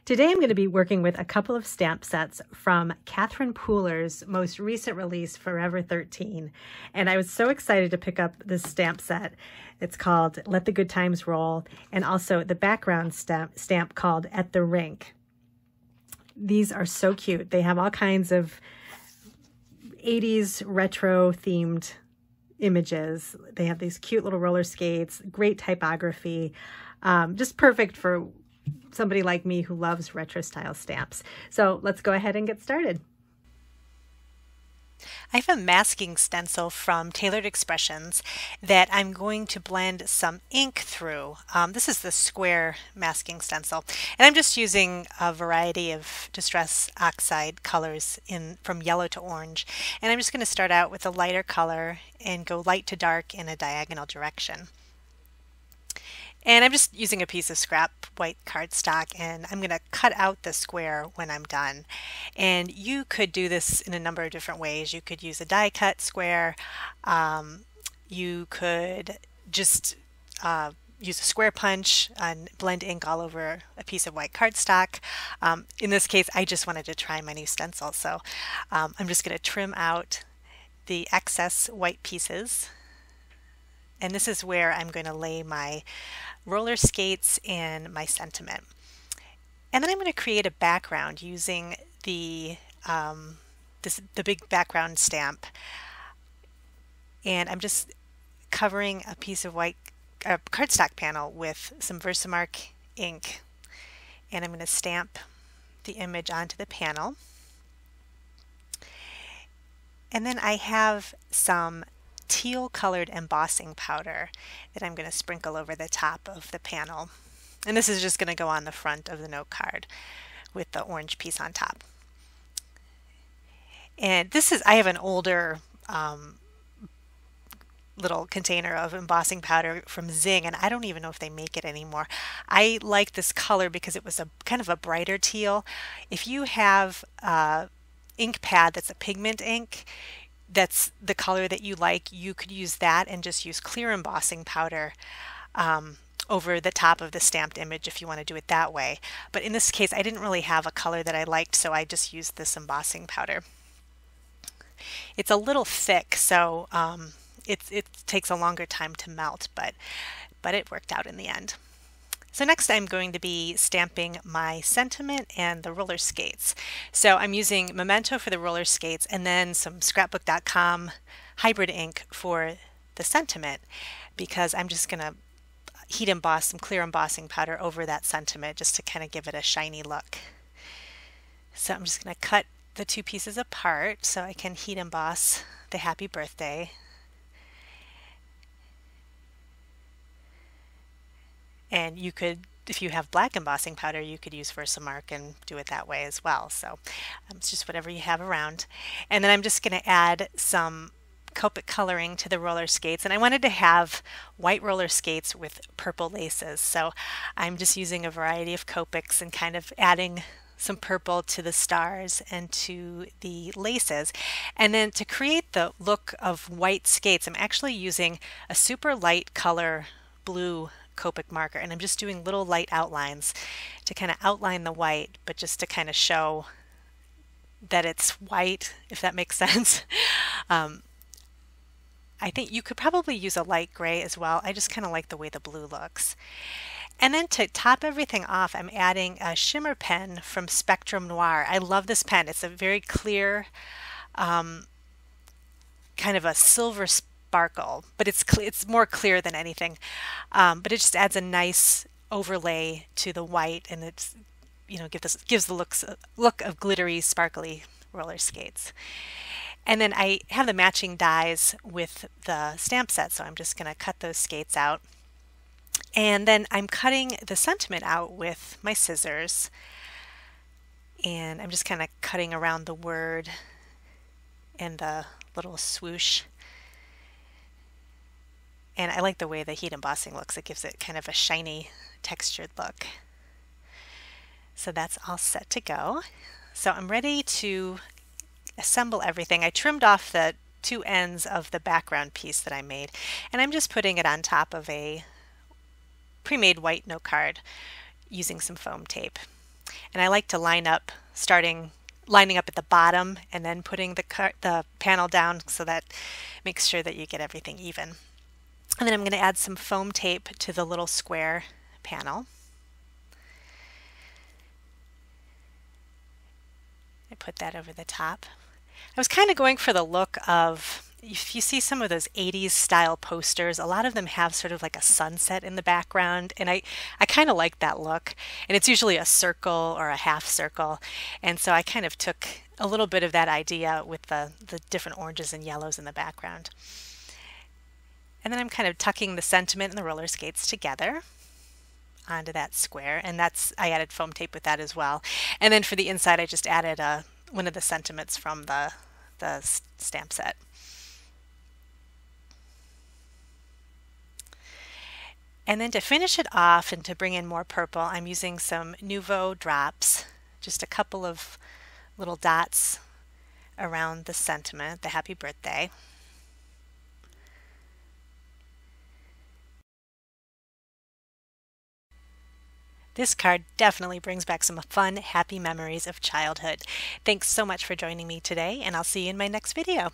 Today I'm going to be working with a couple of stamp sets from Catherine Pooler's most recent release, Forever 13. And I was so excited to pick up this stamp set. It's called Let the Good Times Roll, and also the background stamp called At the Rink. These are so cute. They have all kinds of 80s retro themed images. They have these cute little roller skates, great typography, just perfect for somebody like me who loves retro style stamps. So let's go ahead and get started. I have a masking stencil from Tailored Expressions that I'm going to blend some ink through. This is the square masking stencil, and I'm just using a variety of Distress Oxide colors from yellow to orange. And I'm just going to start out with a lighter color and go light to dark in a diagonal direction. And I'm just using a piece of scrap white cardstock, and I'm going to cut out the square when I'm done. And you could do this in a number of different ways. You could use a die cut square. You could just use a square punch and blend ink all over a piece of white cardstock. In this case, I just wanted to try my new stencil. So I'm just going to trim out the excess white pieces. And this is where I'm going to lay my roller skates and my sentiment. And then I'm going to create a background using the big background stamp. And I'm just covering a piece of white cardstock panel with some Versamark ink. And I'm going to stamp the image onto the panel. And then I have some teal colored embossing powder that I'm going to sprinkle over the top of the panel. And this is just going to go on the front of the note card with the orange piece on top. And I have an older little container of embossing powder from Zing, and I don't even know if they make it anymore. I like this color because it was a kind of a brighter teal. If you have ink pad that's a pigment ink, that's the color that you like, you could use that and just use clear embossing powder over the top of the stamped image if you want to do it that way. But in this case, I didn't really have a color that I liked, so I just used this embossing powder. It's a little thick, so it takes a longer time to melt, but it worked out in the end. So next I'm going to be stamping my sentiment and the roller skates. So I'm using Memento for the roller skates and then some scrapbook.com hybrid ink for the sentiment, because I'm just going to heat emboss some clear embossing powder over that sentiment just to kind of give it a shiny look. So I'm just going to cut the two pieces apart so I can heat emboss the happy birthday. And you could, if you have black embossing powder, you could use Versamark and do it that way as well. So it's just whatever you have around. And then I'm just going to add some Copic coloring to the roller skates. And I wanted to have white roller skates with purple laces. So I'm just using a variety of Copics and kind of adding some purple to the stars and to the laces. And then to create the look of white skates, I'm actually using a super light color blue Copic marker, and I'm just doing little light outlines to kind of outline the white, but just to kind of show that it's white, if that makes sense. I think you could probably use a light gray as well. I just kind of like the way the blue looks. And then to top everything off, I'm adding a shimmer pen from Spectrum Noir. I love this pen. It's a very clear, kind of a silver sparkle, but it's more clear than anything. But it just adds a nice overlay to the white, and it's, you know, gives the look of glittery, sparkly roller skates. And then I have the matching dies with the stamp set, so I'm just going to cut those skates out. And then I'm cutting the sentiment out with my scissors, and I'm just kind of cutting around the word and the little swoosh. And I like the way the heat embossing looks. It gives it kind of a shiny, textured look. So that's all set to go. So I'm ready to assemble everything. I trimmed off the two ends of the background piece that I made, and I'm just putting it on top of a pre-made white note card using some foam tape. And I like to lining up at the bottom and then putting the panel down, so that makes sure that you get everything even. And then I'm going to add some foam tape to the little square panel. I put that over the top. I was kind of going for the look of, if you see some of those 80s style posters, a lot of them have sort of like a sunset in the background, and I kind of like that look. And it's usually a circle or a half circle, and so I kind of took a little bit of that idea with the different oranges and yellows in the background. And then I'm kind of tucking the sentiment and the roller skates together onto that square, and I added foam tape with that as well. And then for the inside, I just added one of the sentiments from the stamp set. And then to finish it off and to bring in more purple, I'm using some Nuvo drops, just a couple of little dots around the sentiment, the happy birthday. This card definitely brings back some fun, happy memories of childhood. Thanks so much for joining me today, and I'll see you in my next video.